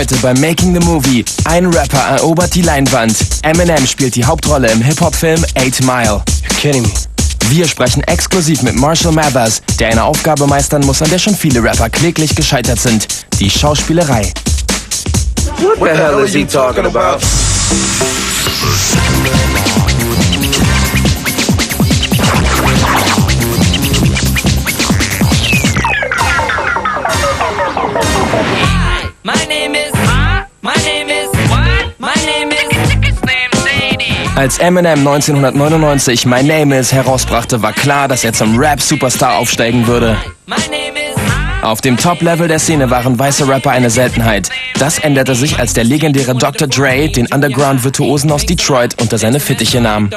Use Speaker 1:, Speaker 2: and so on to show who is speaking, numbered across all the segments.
Speaker 1: Heute beim Making the Movie. Ein Rapper erobert die Leinwand. Eminem spielt die Hauptrolle im Hip-Hop-Film 8 Mile.
Speaker 2: You're kidding me.
Speaker 1: Wir sprechen exklusiv mit Marshall Mathers, der eine Aufgabe meistern muss, an der schon viele Rapper kläglich gescheitert sind. Die Schauspielerei.
Speaker 2: What the hell is he talking about?
Speaker 1: Als Eminem 1999 My Name Is herausbrachte, war klar, dass er zum Rap-Superstar aufsteigen würde. Auf dem Top-Level der Szene waren weiße Rapper eine Seltenheit. Das änderte sich, als der legendäre Dr. Dre den Underground-Virtuosen aus Detroit unter seine Fittiche nahm.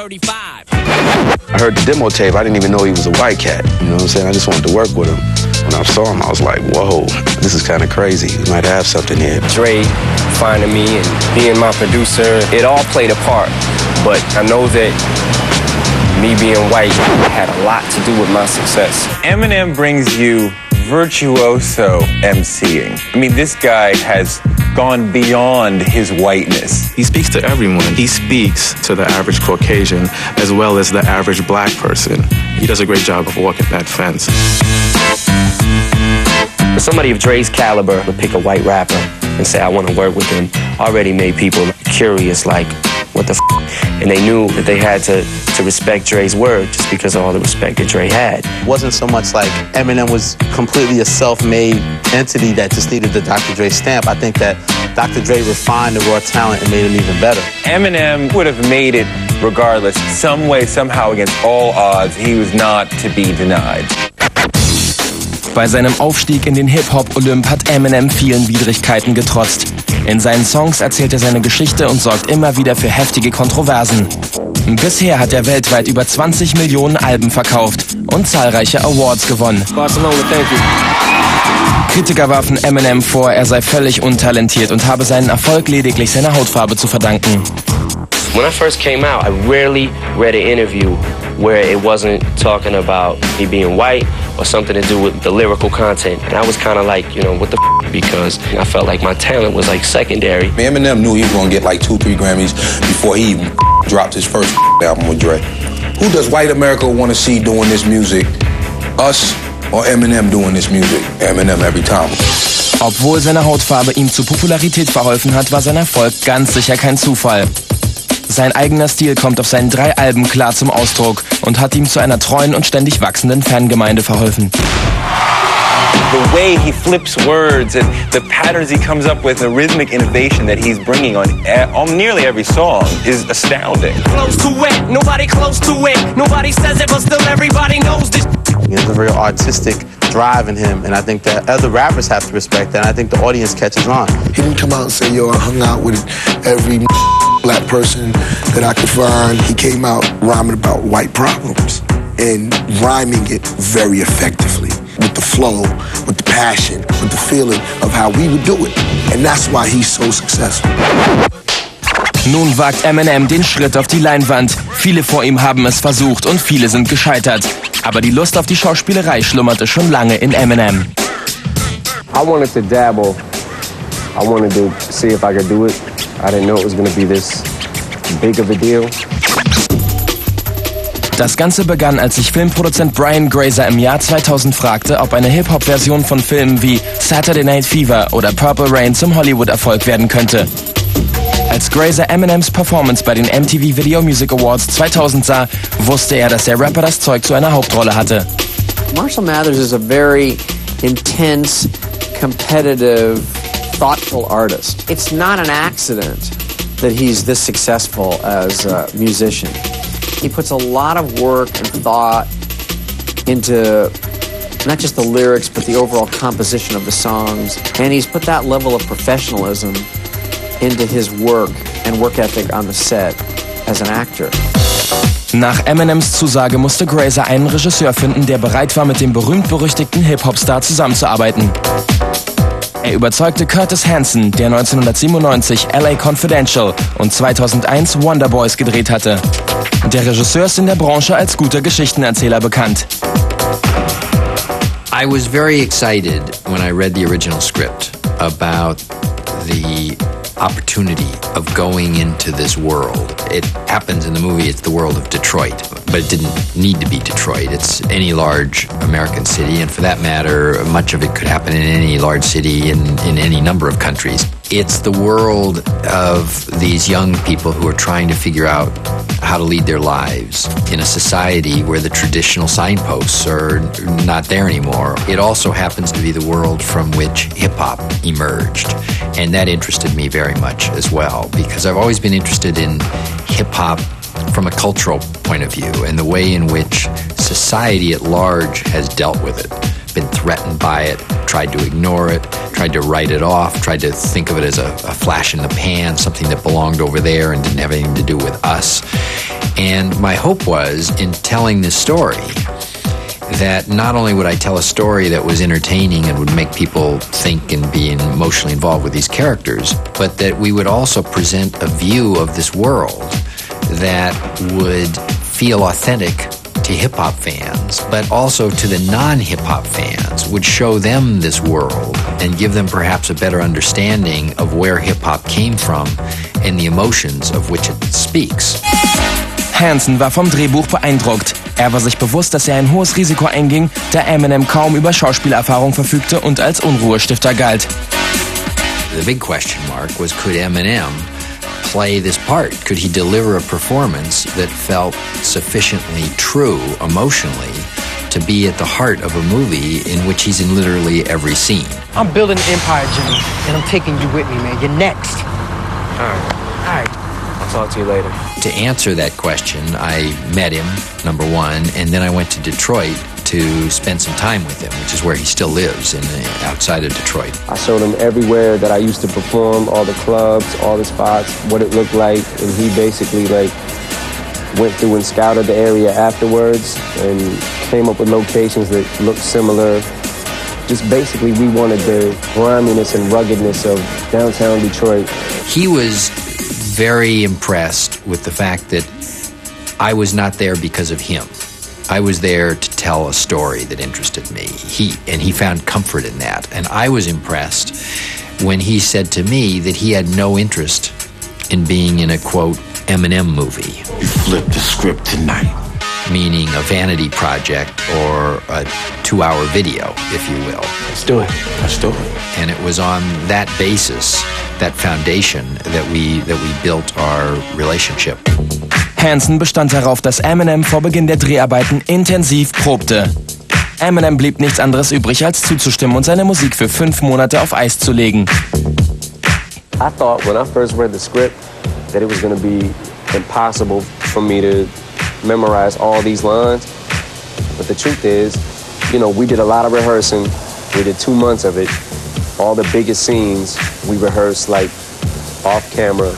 Speaker 3: I heard the demo tape. I didn't even know he was a white cat. You know what I'm saying? I just wanted to work with him. When I saw him, I was like, whoa, this is kind of crazy. We might have something here.
Speaker 2: Dre finding me and being my producer, it all played a part. But I know that me being white had a lot to do with my success.
Speaker 4: Eminem brings you virtuoso MCing. I mean, this guy has gone beyond his whiteness.
Speaker 5: He speaks to everyone. He speaks to the average Caucasian as well as the average black person. He does a great job of walking that fence.
Speaker 2: Somebody of Dre's caliber would pick a white rapper and say, I want to work with him. Already made people curious, like, what the f***? And they knew that they had to respect Dre's word just because of all the respect that Dre had.
Speaker 6: It wasn't so much like Eminem was completely a self-made entity that just needed the Dr. Dre stamp. I think that Dr. Dre refined the raw talent and made him even better.
Speaker 4: Eminem would have made it regardless, some way, somehow, against all odds. He was not to be denied.
Speaker 1: Bei seinem Aufstieg in den Hip-Hop-Olymp hat Eminem vielen Widrigkeiten getrotzt. In seinen Songs erzählt er seine Geschichte und sorgt immer wieder für heftige Kontroversen. Bisher hat er weltweit über 20 Millionen Alben verkauft und zahlreiche Awards gewonnen. Kritiker warfen Eminem vor, er sei völlig untalentiert und habe seinen Erfolg lediglich seiner Hautfarbe zu verdanken.
Speaker 2: When I first came out, I rarely read an interview where it wasn't talking about me being white or something to do with the lyrical content. And I was kind of like, you know, what the f***, because I felt like my talent was like secondary.
Speaker 3: Eminem knew he was going to get like 2-3 Grammys before he even dropped his first album with Dre. Who does white America want to see doing this music? Us or Eminem doing this music? Eminem every time.
Speaker 1: Obwohl seine Hautfarbe ihm zu Popularität verholfen hat, war sein Erfolg ganz sicher kein Zufall. Sein eigener Stil kommt auf seinen 3 Alben klar zum Ausdruck und hat ihm zu einer treuen und ständig wachsenden Fangemeinde verholfen.
Speaker 4: The way he flips words and the patterns he comes up with, the rhythmic innovation that he's bringing on nearly every song is astounding.
Speaker 7: Close to it, nobody close to it. Nobody says it, but still everybody knows this.
Speaker 6: He has a very artistic drive in him, and I think that other rappers have to respect that, and I think the audience catches on.
Speaker 8: He didn't come out and say, yo, I hung out with every black person that I could find. He came out rhyming about white problems and rhyming it very effectively with the flow, with the passion, with the feeling of how we would do it. And that's why he's so successful.
Speaker 1: Nun wagt Eminem den Schritt auf die Leinwand. Viele vor ihm haben es versucht und viele sind gescheitert. Aber die Lust auf die Schauspielerei schlummerte schon lange in Eminem.
Speaker 2: I wanted to dabble. I wanted to see if I could do it. I didn't know it was going to be this big of a deal.
Speaker 1: Das Ganze begann, als sich Filmproduzent Brian Grazer im Jahr 2000 fragte, ob eine Hip-Hop-Version von Filmen wie Saturday Night Fever oder Purple Rain zum Hollywood-Erfolg werden könnte. Als Grazer Eminems Performance bei den MTV Video Music Awards 2000 sah, wusste er, dass der Rapper das Zeug zu einer Hauptrolle hatte.
Speaker 9: Marshall Mathers is a very intense, competitive, thoughtful artist. It's not an accident that he's this successful as a musician. He puts a lot of work and thought into not just the lyrics, but the overall composition of the songs. And he's put that level of professionalism into his work and work ethic on the set as an actor.
Speaker 1: Nach Eminems Zusage musste Grazer einen Regisseur finden, der bereit war, mit dem berühmt-berüchtigten Hip-Hop-Star zusammenzuarbeiten. Er überzeugte Curtis Hanson, der 1997 LA Confidential und 2001 Wonder Boys gedreht hatte. Der Regisseur ist in der Branche als guter Geschichtenerzähler bekannt.
Speaker 10: I was very excited when I read the original script about the opportunity of going into this world. It happens in the movie, it's the world of Detroit, but it didn't need to be Detroit. It's any large American city, and for that matter, much of it could happen in any large city in any number of countries. It's the world of these young people who are trying to figure out how to lead their lives in a society where the traditional signposts are not there anymore. It also happens to be the world from which hip-hop emerged, and that interested me very much as well, because I've always been interested in hip-hop from a cultural point of view and the way in which society at large has dealt with it, been threatened by it, tried to ignore it, tried to write it off, tried to think of it as a flash in the pan, something that belonged over there and didn't have anything to do with us. And my hope was, in telling this story, that not only would I tell a story that was entertaining and would make people think and be emotionally involved with these characters, but that we would also present a view of this world that would feel authentic to hip-hop fans, but also to the non-hip-hop fans, would show them this world and give them perhaps a better understanding of where hip-hop came from and the emotions of which it speaks.
Speaker 1: Hansen war vom Drehbuch beeindruckt. Er war sich bewusst, dass er ein hohes Risiko einging, da Eminem kaum über Schauspielerfahrung verfügte und als Unruhestifter galt.
Speaker 10: The big question mark was, could Eminem play this part? Could he deliver a performance that felt sufficiently true emotionally to be at the heart of a movie in which he's in literally every scene?
Speaker 11: I'm building an empire, Jimmy, and I'm taking you with me, man. You're next.
Speaker 2: All right. I'll talk to you later.
Speaker 10: To answer that question, I met him, number one, and then I went to Detroit to spend some time with him, which is where he still lives, outside of Detroit.
Speaker 2: I showed him everywhere that I used to perform, all the clubs, all the spots, what it looked like, and he basically went through and scouted the area afterwards and came up with locations that looked similar. Just basically, we wanted the griminess and ruggedness of downtown Detroit.
Speaker 10: He was very impressed with the fact that I was not there because of him. I was there to tell a story that interested me. He found comfort in that. And I was impressed when he said to me that he had no interest in being in a, quote, Eminem movie.
Speaker 8: You flipped the script tonight.
Speaker 10: Meaning a vanity project or a 2-hour video, if you will.
Speaker 2: Let's do it.
Speaker 10: And it was on that basis, that foundation, that we built our relationship.
Speaker 1: Hansen bestand darauf, dass Eminem vor Beginn der Dreharbeiten intensiv probte. Eminem blieb nichts anderes übrig, als zuzustimmen und seine Musik für 5 Monate auf Eis zu legen.
Speaker 2: I thought when I first read the script that it was going to be impossible for me to memorize all these lines. But the truth is, we did a lot of rehearsing. We did 2 months of it. All the biggest scenes, we rehearsed off camera,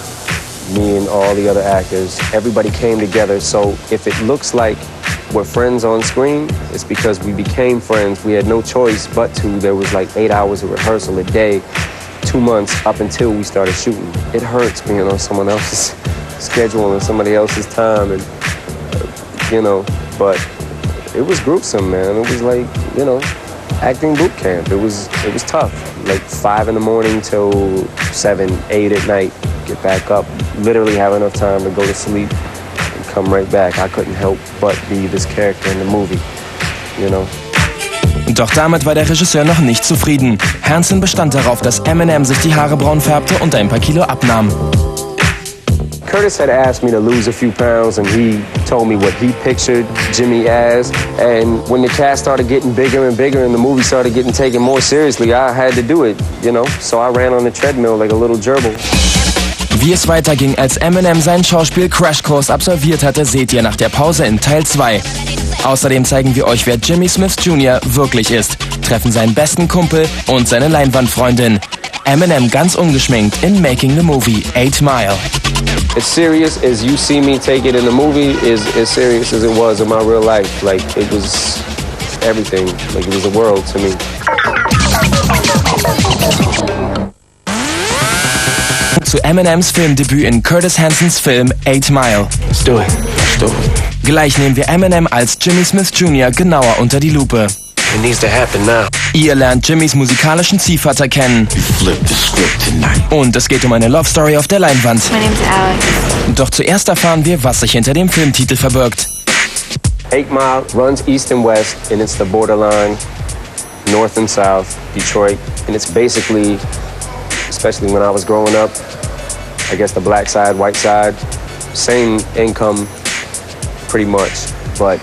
Speaker 2: me and all the other actors. Everybody came together. So if it looks like we're friends on screen, it's because we became friends. We had no choice but to. There was 8 hours of rehearsal a day, 2 months up until we started shooting. It hurts being on someone else's schedule and somebody else's time, and but it was gruesome, man. It was acting boot camp. It was tough. 5 in the morning till 7, 8 at night. Get back up, literally have enough time to go to sleep and come right back. I couldn't help but be this character in the movie,
Speaker 1: Doch damit war der Regisseur noch nicht zufrieden. Hansen bestand darauf, dass Eminem sich die Haare braun färbte und ein paar Kilo abnahm.
Speaker 2: Curtis had asked me to lose a few pounds, and he told me what he pictured Jimmy as. And when the cast started getting bigger and bigger and the movie started getting taken more seriously, I had to do it, So I ran on the treadmill like a little gerbil.
Speaker 1: Wie es weiterging, als Eminem seinen Schauspiel-Crashkurs absolviert hatte, seht ihr nach der Pause in Teil 2. Außerdem zeigen wir euch, wer Jimmy Smith Jr. wirklich ist, treffen seinen besten Kumpel und seine Leinwandfreundin. Eminem ganz ungeschminkt in Making the Movie 8 Mile.
Speaker 2: As serious as you see me take it in the movie is as serious as it was in my real life. It was everything. It was a world to me.
Speaker 1: Zu Eminems Filmdebüt in Curtis Hansons Film 8 Mile.
Speaker 2: Let's do it.
Speaker 1: Gleich nehmen wir Eminem als Jimmy Smith Jr. genauer unter die Lupe.
Speaker 2: It needs to happen now.
Speaker 1: Ihr lernt Jimmys musikalischen Ziehvater kennen. Und es geht um eine Love Story auf der Leinwand.
Speaker 12: My name's Alex.
Speaker 1: Doch zuerst erfahren wir, was sich hinter dem Filmtitel verbirgt.
Speaker 2: 8 Mile runs east and west, and it's the borderline, north and south, Detroit. And it's basically, especially when I was growing up, I guess the black side, white side, same income pretty much, but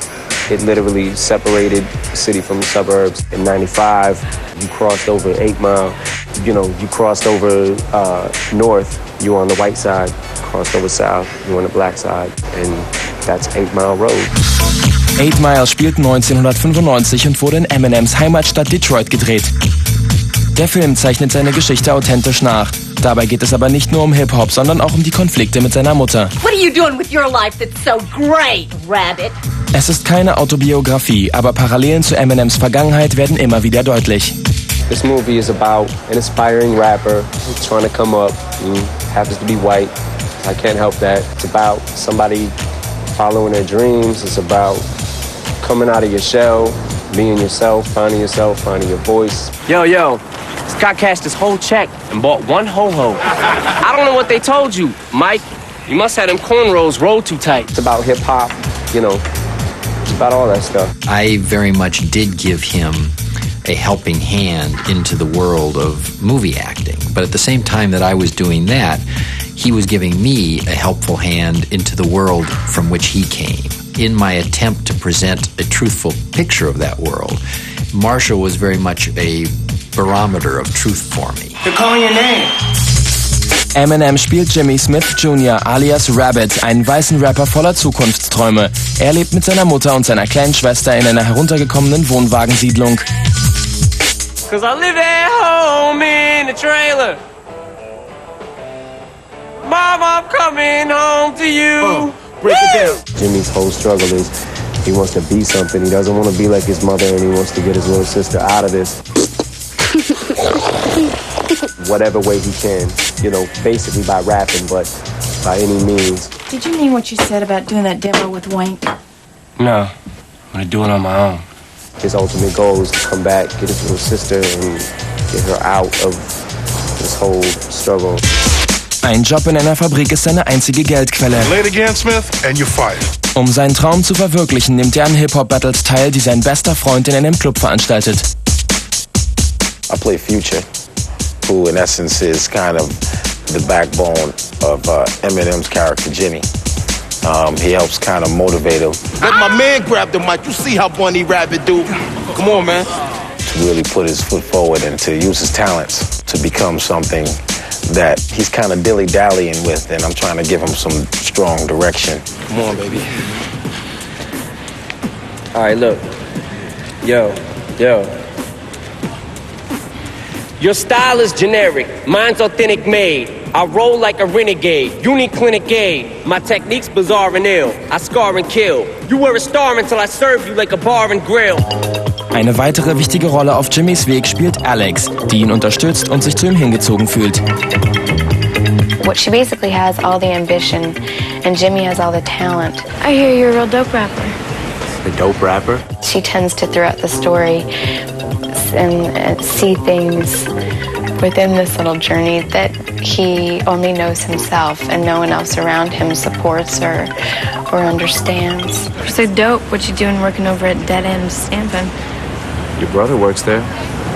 Speaker 2: it literally separated the city from the suburbs. In 95, you crossed over 8 Mile, you crossed over north, you were on the white side, crossed over south, you were on the black side, and that's 8 Mile Road.
Speaker 1: 8 Mile spielt 1995 und wurde in Eminems Heimatstadt Detroit gedreht. Der Film zeichnet seine Geschichte authentisch nach. Dabei geht es aber nicht nur um Hip-Hop, sondern auch um die Konflikte mit seiner Mutter.
Speaker 13: What are you doing with your life that's so great, Rabbit?
Speaker 1: Es ist keine Autobiografie, aber Parallelen zu Eminems Vergangenheit werden immer wieder deutlich.
Speaker 2: This movie is about an aspiring rapper who's trying to come up and happens to be white. I can't help that. It's about somebody following their dreams. It's about coming out of your shell, being yourself, finding your voice.
Speaker 7: Yo, Scott cashed his whole check and bought one ho-ho. I don't know what they told you, Mike. You must have them cornrows rolled too tight.
Speaker 2: It's about hip-hop, it's about all that stuff.
Speaker 10: I very much did give him a helping hand into the world of movie acting. But at the same time that I was doing that, he was giving me a helpful hand into the world from which he came. In my attempt to present a truthful picture of that world, Marshall was very much a barometer of truth for me.
Speaker 7: They're calling your name.
Speaker 1: Eminem spielt Jimmy Smith Jr. alias Rabbit, einen weißen Rapper voller Zukunftsträume. Er lebt mit seiner Mutter und seiner kleinen Schwester in einer heruntergekommenen Wohnwagensiedlung.
Speaker 7: Cause I live at home in a trailer. Mom, I'm coming home to you.
Speaker 2: Break it down. Jimmy's whole struggle is he wants to be something. He doesn't want to be like his mother, and he wants to get his little sister out of this. Whatever way he can, basically by rapping, but by any means.
Speaker 12: Did you mean what you said about doing that demo with Wayne?
Speaker 2: No, I'm gonna do it on my own. His ultimate goal is to come back, get his little sister, and get her out of this whole struggle.
Speaker 1: Ein Job in einer Fabrik ist seine einzige Geldquelle.
Speaker 14: Play it again, Smith, and you're fired.
Speaker 1: Um seinen Traum zu verwirklichen, nimmt er an Hip-Hop-Battles teil, die sein bester Freund in einem Club veranstaltet.
Speaker 15: I play Future, who in essence is kind of the backbone of Eminem's character, Jimmy. He helps kind of motivate him.
Speaker 14: Let my man grab the mic. You see how Bunny Rabbit do. Come on, man.
Speaker 15: To really put his foot forward and to use his talents to become something that he's kind of dilly-dallying with, and I'm trying to give him some strong direction.
Speaker 2: Come on, baby. All right, look. Yo.
Speaker 7: Your style is generic, mine's authentic made. I roll like a renegade, unique clinic aid. My technique's bizarre and ill, I scar and kill. You were a star until I served you like a bar and grill.
Speaker 1: Eine weitere wichtige Rolle auf Jimmys Weg spielt Alex, die ihn unterstützt und sich zu ihm hingezogen fühlt.
Speaker 12: What she basically has all the ambition, and Jimmy has all the talent. I hear you're a real dope rapper.
Speaker 2: The dope rapper?
Speaker 12: She tends to, throughout the story, and see things within this little journey that he only knows himself, and no one else around him supports or understands. So dope. What you doing working over at Dead End Stampin'?
Speaker 2: Your brother works there.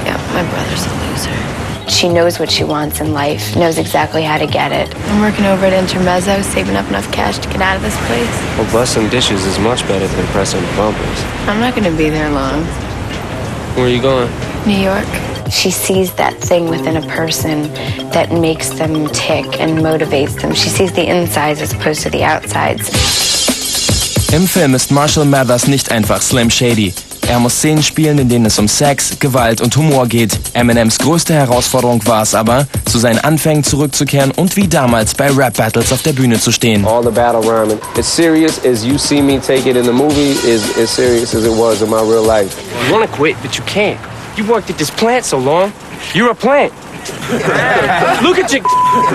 Speaker 12: Yeah, my brother's a loser. She knows what she wants in life, knows exactly how to get it. I'm working over at Intermezzo, saving up enough cash to get out of this place.
Speaker 2: Well, busting dishes is much better than pressing bumpers.
Speaker 12: I'm not gonna be there long.
Speaker 2: Where are you going?
Speaker 12: New York. She sees that thing within a person that makes them tick and motivates them. She sees the insides as opposed to the outsides.
Speaker 1: Im Film ist Marshall Mathers nicht einfach Slim Shady. Er muss Szenen spielen, in denen es um Sex, Gewalt und Humor geht. Eminems größte Herausforderung war es aber, zu seinen Anfängen zurückzukehren und wie damals bei Rap-Battles auf der Bühne zu stehen.
Speaker 2: All the battle rhyming. As serious as you see me take it in the movie is as serious as it was in my real life.
Speaker 7: You wanna quit, but you can't. You worked at this plant so long. You're a plant. Look at your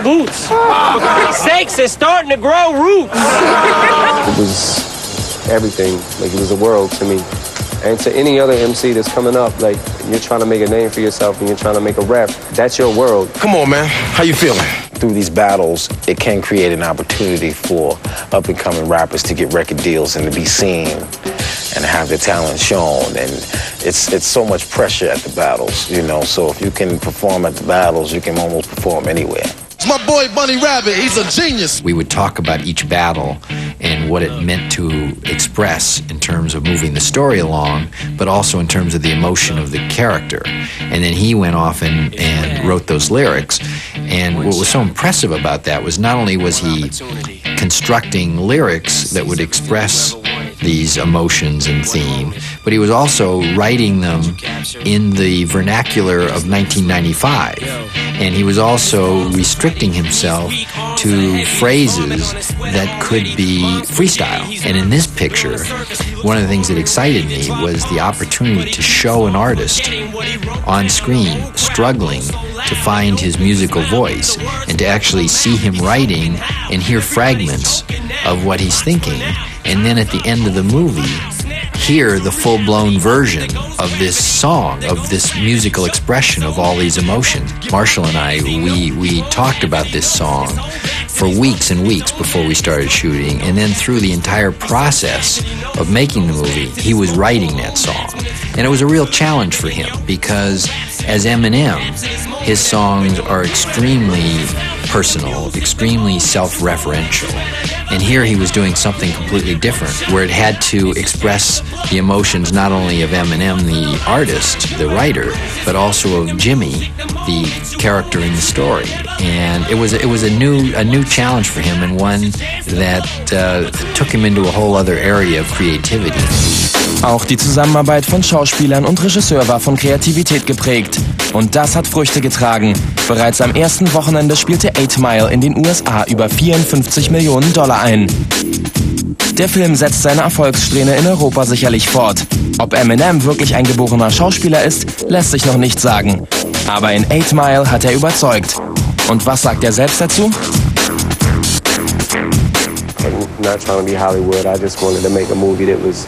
Speaker 7: boots. For Christ's sakes, they're starting to grow roots.
Speaker 2: It was everything. Like, it was a world to me.
Speaker 16: And to any other MC that's coming up, like, you're trying to make a name for yourself and you're trying to make a rap, that's your world.
Speaker 14: Come on, man. How you feeling?
Speaker 15: Through these battles, it can create an opportunity for up-and-coming rappers to get record deals and to be seen and have their talent shown. And it's so much pressure at the battles, you know. So if you can perform at the battles, you can almost perform anywhere.
Speaker 14: It's my boy Bunny Rabbit. He's a genius.
Speaker 10: We would talk about each battle and what it meant to express in terms of moving the story along, but also in terms of the emotion of the character. And then he went off and wrote those lyrics. And what was so impressive about that was not only was he constructing lyrics that would express these emotions and theme, but he was also writing them in the vernacular of 1995. And he was also restricting himself to phrases that could be freestyle. And in this picture, one of the things that excited me was the opportunity to show an artist on screen struggling to find his musical voice and to actually see him writing and hear fragments of what he's thinking. And then at the end of the movie, hear the full-blown version of this song, of this musical expression of all these emotions. Marshall and I, we talked about this song for weeks and weeks before we started shooting, and then through the entire process of making the movie, he was writing that song. And it was a real challenge for him because as Eminem, his songs are extremely personal, extremely self-referential. And here he was doing something completely different, where it had to express the emotions not only of Eminem, the artist, the writer, but also of Jimmy, the character in the story. And it was a new challenge for him, and one that took him into a whole other area of creativity.
Speaker 1: Auch die Zusammenarbeit von Schauspielern und Regisseur war von Kreativität geprägt. Und das hat Früchte getragen. Bereits am ersten Wochenende spielte 8 Mile in den USA über $54 Millionen ein. Der Film setzt seine Erfolgssträhne in Europa sicherlich fort. Ob Eminem wirklich ein geborener Schauspieler ist, lässt sich noch nicht sagen. Aber in 8 Mile hat er überzeugt. Und was sagt er selbst dazu?
Speaker 16: I'm not trying to be Hollywood. I just wanted to make a movie that was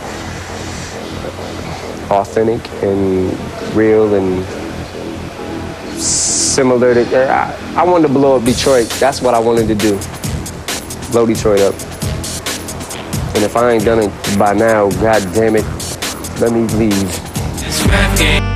Speaker 16: authentic and real and similar to... I wanted to blow up Detroit. That's what I wanted to do. Blow Detroit up. And if I ain't done it by now, God damn it, let me leave.